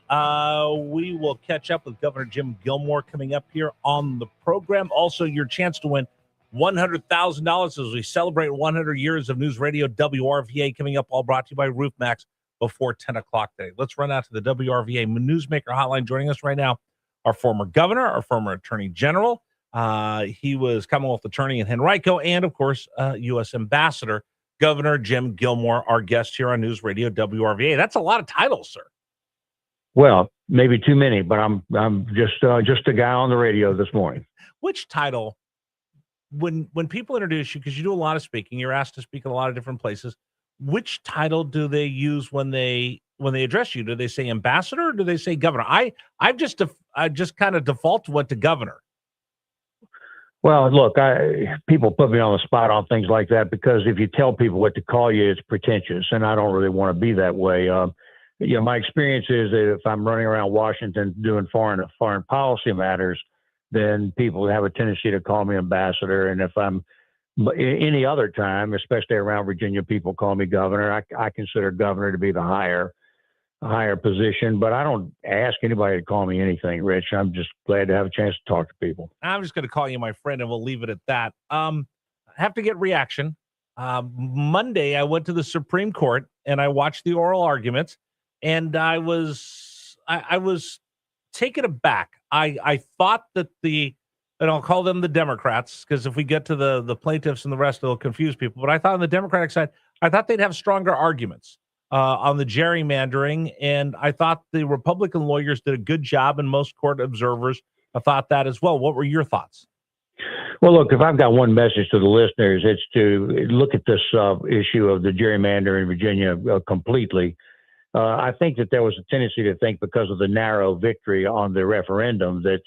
We will catch up with Governor Jim Gilmore coming up here on the program. Also, your chance to win $100,000 as we celebrate 100 years of News Radio WRVA coming up, all brought to you by RoofMax before 10 o'clock today. Let's run out to the WRVA Newsmaker hotline. Joining us right now, our former governor, our former attorney general. He was Commonwealth attorney in Henrico, and, of course, U.S. ambassador, Governor Jim Gilmore, our guest here on News Radio WRVA. That's a lot of titles, sir. Well, maybe too many, but I'm just a guy on the radio this morning. Which title, when people introduce you, because you do a lot of speaking, you're asked to speak in a lot of different places, which title do they use when they address you? Do they say ambassador or do they say governor? I just kind of default to what to governor. Well, look, people put me on the spot on things like that because if you tell people what to call you, it's pretentious, and I don't really want to be that way. My experience is that if I'm running around Washington doing foreign policy matters, then people have a tendency to call me ambassador. And if I'm any other time, especially around Virginia, people call me governor. I consider governor to be the higher position, but I don't ask anybody to call me anything, Rich. I'm just glad to have a chance to talk to people. I'm just going to call you my friend, and we'll leave it at that. I have to get reaction. Monday, I went to the Supreme Court and I watched the oral arguments. And I was taken aback. I thought that and I'll call them the Democrats, because if we get to the plaintiffs and the rest, it'll confuse people. But I thought on the Democratic side, I thought they'd have stronger arguments on the gerrymandering. And I thought the Republican lawyers did a good job, and most court observers thought that as well. What were your thoughts? Well, look, if I've got one message to the listeners, it's to look at this issue of the gerrymander in Virginia completely. I think that there was a tendency to think because of the narrow victory on the referendum that's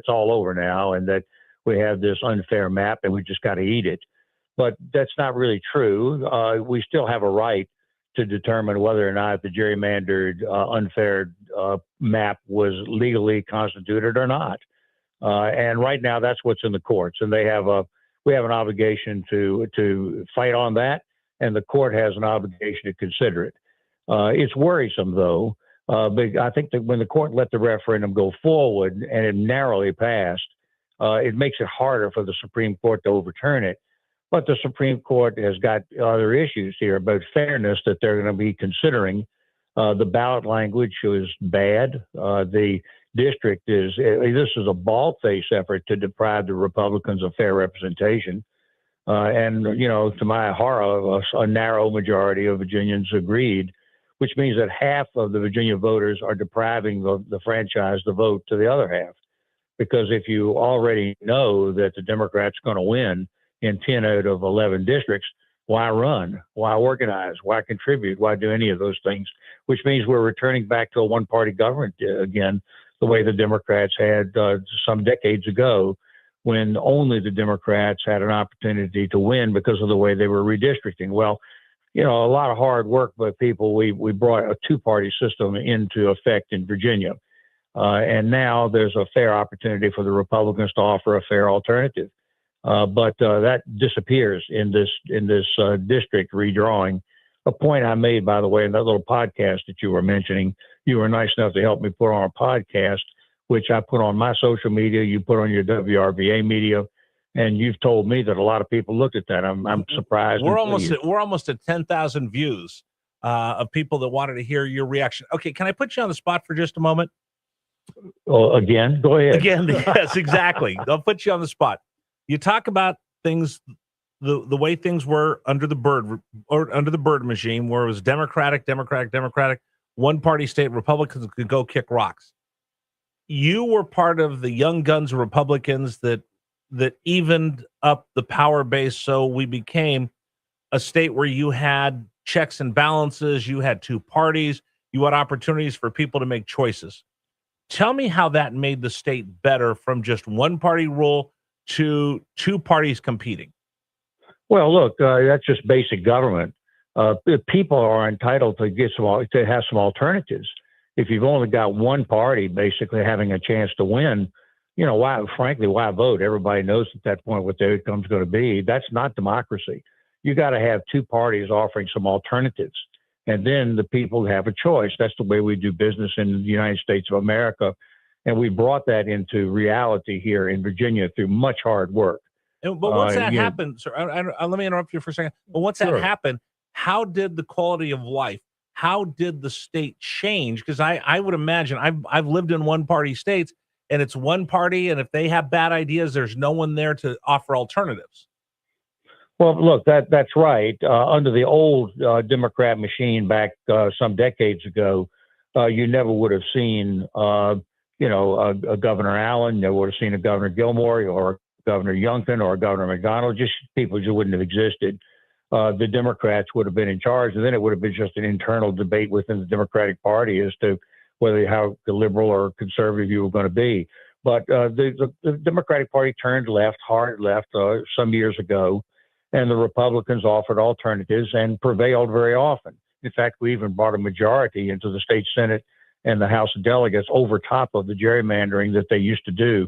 all over now, and that we have this unfair map and we just got to eat it. But that's not really true. We still have a right to determine whether or not the gerrymandered unfair map was legally constituted or not. And right now, that's what's in the courts, and we have an obligation to fight on that, and the court has an obligation to consider it. It's worrisome, though, but I think that when the court let the referendum go forward and it narrowly passed, it makes it harder for the Supreme Court to overturn it. But the Supreme Court has got other issues here about fairness that they're going to be considering. The ballot language was bad. The district this is a bald-faced effort to deprive the Republicans of fair representation. And, to my horror, a narrow majority of Virginians agreed, which means that half of the Virginia voters are depriving the franchise the vote to the other half. Because if you already know that the Democrats are going to win in 10 out of 11 districts, why run? Why organize? Why contribute? Why do any of those things? Which means we're returning back to a one-party government again, the way the Democrats had some decades ago, when only the Democrats had an opportunity to win because of the way they were redistricting. Well, a lot of hard work by people. We brought a two-party system into effect in Virginia. And now there's a fair opportunity for the Republicans to offer a fair alternative. But that disappears in this district redrawing. A point I made, by the way, in that little podcast that you were mentioning, you were nice enough to help me put on a podcast, which I put on my social media, you put on your WRVA media. And you've told me that a lot of people looked at that. I'm surprised. We're almost at 10,000 views of people that wanted to hear your reaction. Okay, can I put you on the spot for just a moment? Oh, again? Go ahead. Again, yes, exactly. I'll put you on the spot. You talk about things, the way things were under the Byrd regime, where it was Democratic, one-party state. Republicans could go kick rocks. You were part of the young guns Republicans that evened up the power base, so we became a state where you had checks and balances, you had two parties, you had opportunities for people to make choices. Tell me how that made the state better from just one-party rule to two parties competing. Well, look, that's just basic government. People are entitled to have some alternatives. If you've only got one party basically having a chance to win, why vote? Everybody knows at that point what the outcome's going to be. That's not democracy. You got to have two parties offering some alternatives. And then the people have a choice. That's the way we do business in the United States of America. And we brought that into reality here in Virginia through much hard work. But once that happened, sir, let me interrupt you for a second. But once that happened, how did the quality of life, how did the state change? Because I would imagine I've lived in one-party states, and it's one party, and if they have bad ideas, there's no one there to offer alternatives. Well, look, that's right. Under the old Democrat machine back some decades ago, you never would have seen, a Governor Allen, you never would have seen a Governor Gilmore or Governor Youngkin or Governor McDonald, just people who wouldn't have existed. The Democrats would have been in charge, and then it would have been just an internal debate within the Democratic Party as to whether how liberal or conservative you were going to be. But the Democratic Party turned left, hard left, some years ago, and the Republicans offered alternatives and prevailed very often. In fact, we even brought a majority into the state Senate and the House of Delegates over top of the gerrymandering that they used to do,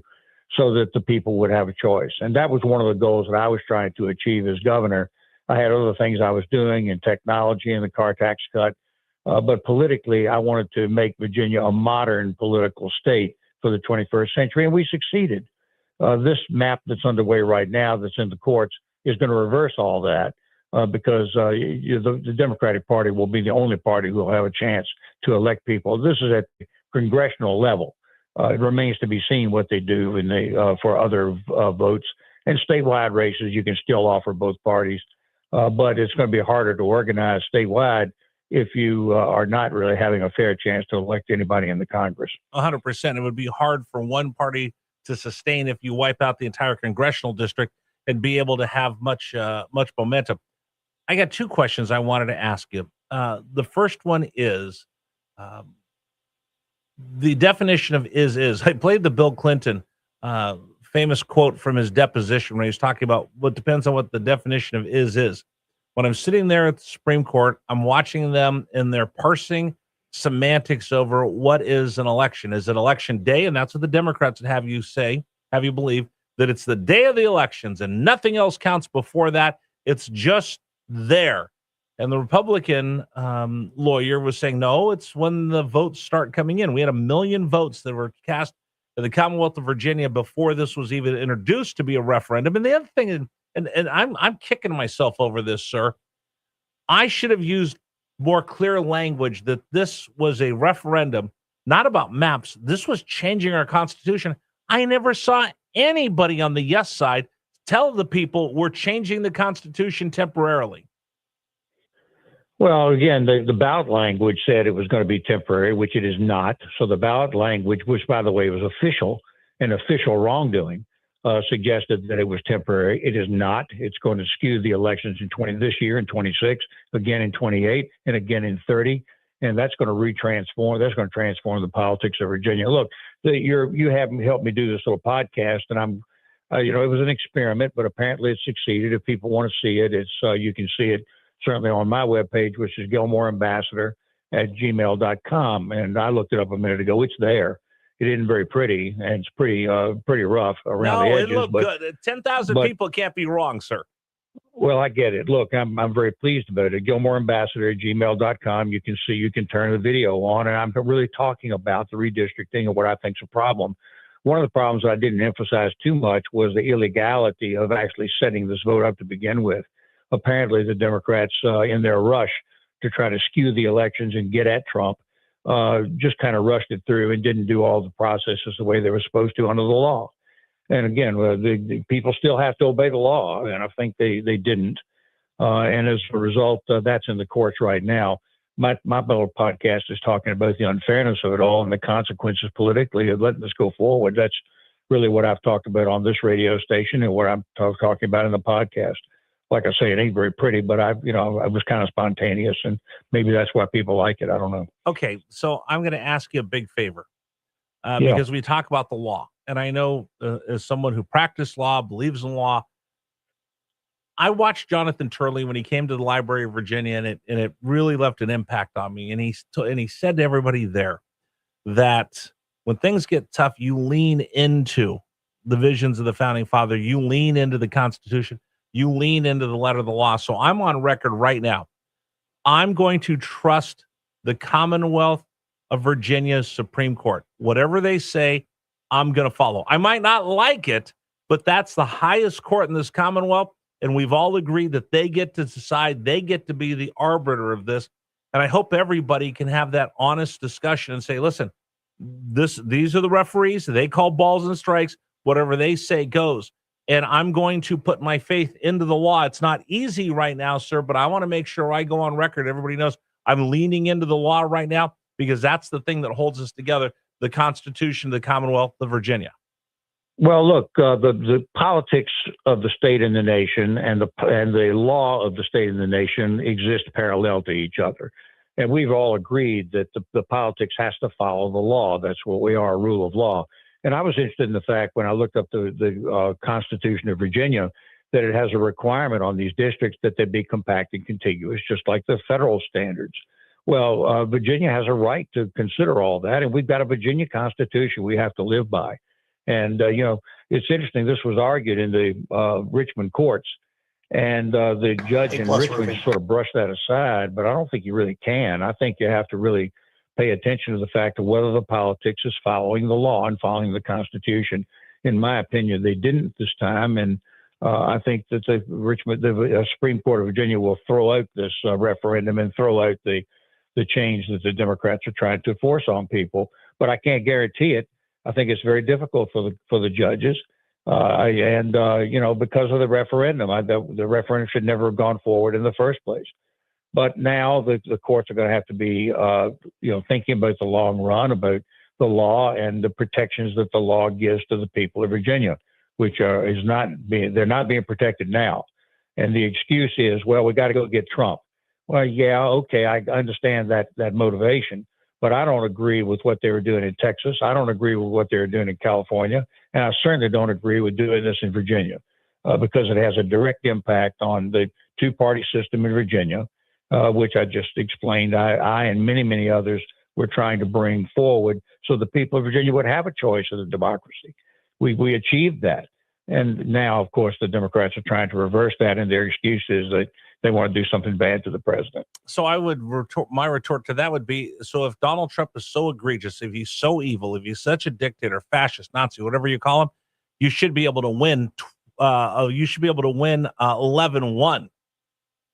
so that the people would have a choice. And that was one of the goals that I was trying to achieve as governor. I had other things I was doing in technology and the car tax cut. But politically, I wanted to make Virginia a modern political state for the 21st century, and we succeeded. This map that's underway right now, that's in the courts, is going to reverse all that because the Democratic Party will be the only party who will have a chance to elect people. This is at the congressional level. It remains to be seen what they do for other votes. And statewide races, you can still offer both parties, but it's going to be harder to organize statewide if you are not really having a fair chance to elect anybody in the Congress. 100%. It would be hard for one party to sustain if you wipe out the entire congressional district and be able to have much momentum. I got two questions I wanted to ask you. The first one is the definition of is. I played the Bill Clinton famous quote from his deposition where he's talking about what depends on what the definition of is. When I'm sitting there at the Supreme Court, I'm watching them and they're parsing semantics over what is an election. Is it election day? And that's what the Democrats would have you believe, that it's the day of the elections and nothing else counts before that. It's just there. And the Republican lawyer was saying, no, it's when the votes start coming in. We had 1 million votes that were cast in the Commonwealth of Virginia before this was even introduced to be a referendum. And the other thing, and I'm kicking myself over this, sir, I should have used more clear language that this was a referendum, not about maps. This was changing our Constitution. I never saw anybody on the yes side tell the people we're changing the Constitution temporarily. Well, again, the ballot language said it was going to be temporary, which it is not. So the ballot language, which, by the way, was official wrongdoing, suggested that it was temporary. It is not. It's going to skew the elections in this year, in 26, again in 28, and again in 30. And that's going to transform the politics of Virginia. Look, you have helped me do this little podcast, and I'm, it was an experiment, but apparently it succeeded. If people want to see it, you can see it certainly on my webpage, which is gilmoreambassador@gmail.com. And I looked it up a minute ago. It's there. It isn't very pretty, and it's pretty rough around the edges. No, it looked good. 10,000 people can't be wrong, sir. Well, I get it. Look, I'm very pleased about it. gilmoreambassador@gmail.com. You can turn the video on, and I'm really talking about the redistricting and what I think is a problem. One of the problems I didn't emphasize too much was the illegality of actually setting this vote up to begin with. Apparently, the Democrats, in their rush to try to skew the elections and get at Trump, just kind of rushed it through and didn't do all the processes the way they were supposed to under the law. And again, the people still have to obey the law, and I think they didn't. And as a result, that's in the courts right now. My little podcast is talking about the unfairness of it all and the consequences politically of letting this go forward. That's really what I've talked about on this radio station and what I'm talking about in the podcast. Like I say, it ain't very pretty, but I was kind of spontaneous, and maybe that's why people like it. I don't know. Okay, so I'm going to ask you a big favor because we talk about the law, and I know as someone who practiced law, believes in law, I watched Jonathan Turley when he came to the Library of Virginia, and it really left an impact on me. And he said to everybody there that when things get tough, you lean into the visions of the founding father, you lean into the Constitution. You lean into the letter of the law. So I'm on record right now. I'm going to trust the Commonwealth of Virginia's Supreme Court. Whatever they say, I'm going to follow. I might not like it, but that's the highest court in this Commonwealth, and we've all agreed that they get to decide, they get to be the arbiter of this. And I hope everybody can have that honest discussion and say, listen, these are the referees. They call balls and strikes. Whatever they say goes. And I'm going to put my faith into the law. It's not easy right now, sir, but I want to make sure I go on record. Everybody knows I'm leaning into the law right now because that's the thing that holds us together, the Constitution of the Commonwealth of Virginia. Well, look, the politics of the state and the nation and the law of the state and the nation exist parallel to each other. And we've all agreed that the politics has to follow the law. That's what we are, a rule of law. And I was interested in the fact when I looked up the Constitution of Virginia that it has a requirement on these districts that they be compact and contiguous, just like the federal standards. Well, Virginia has a right to consider all that, and we've got a Virginia Constitution we have to live by. And, it's interesting. This was argued in the Richmond courts, and the judge in Richmond sort of brushed that aside, but I don't think you really can. I think you have to really pay attention to the fact of whether the politics is following the law and following the Constitution. In my opinion, they didn't this time, and I think that the Supreme Court of Virginia will throw out this referendum and throw out the change that the Democrats are trying to force on people. But I can't guarantee it. I think it's very difficult for the judges, because of the referendum. The referendum should never have gone forward in the first place. But now the courts are going to have to be, thinking about the long run, about the law and the protections that the law gives to the people of Virginia, which they're not being protected now. And the excuse is, well, we got to go get Trump. Well, yeah, okay, I understand that motivation, but I don't agree with what they were doing in Texas. I don't agree with what they were doing in California, and I certainly don't agree with doing this in Virginia because it has a direct impact on the two-party system in Virginia. Which I just explained, I and many, many others were trying to bring forward so the people of Virginia would have a choice of the democracy. We achieved that. And now, of course, the Democrats are trying to reverse that, and their excuse is that they want to do something bad to the president. So my retort to that would be, so if Donald Trump is so egregious, if he's so evil, if he's such a dictator, fascist, Nazi, whatever you call him, you should be able to win. You should be able to win 11-1.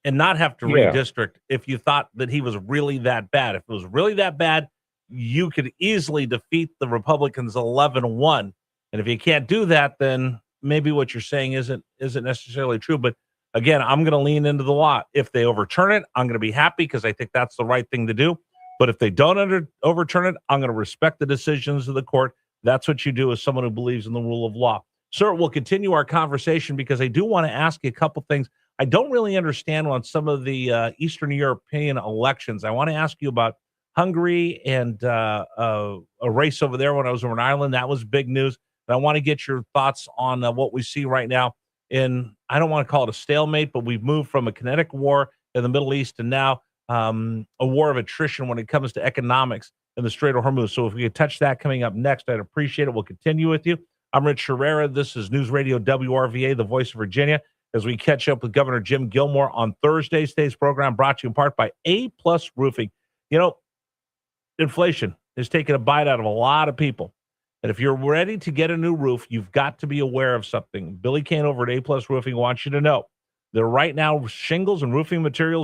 And not have to redistrict if you thought that he was really that bad. If it was really that bad, you could easily defeat the Republicans 11-1. And if you can't do that, then maybe what you're saying isn't necessarily true. But again, I'm going to lean into the law. If they overturn it, I'm going to be happy because I think that's the right thing to do. But if they don't overturn it, I'm going to respect the decisions of the court. That's what you do as someone who believes in the rule of law. Sir, we'll continue our conversation because I do want to ask you a couple things. I don't really understand on some of the Eastern European elections. I want to ask you about Hungary and a race over there when I was over in Ireland. That was big news. And I want to get your thoughts on what we see right now in, I don't want to call it a stalemate, but we've moved from a kinetic war in the Middle East to now a war of attrition when it comes to economics in the Strait of Hormuz. So if we could touch that coming up next, I'd appreciate it. We'll continue with you. I'm Rich Herrera. This is News Radio WRVA, the voice of Virginia, as we catch up with Governor Jim Gilmore on Thursday. Today's program brought to you in part by A-Plus Roofing. Inflation is taking a bite out of a lot of people. And if you're ready to get a new roof, you've got to be aware of something. Billy Kane over at A-Plus Roofing wants you to know that right now shingles and roofing materials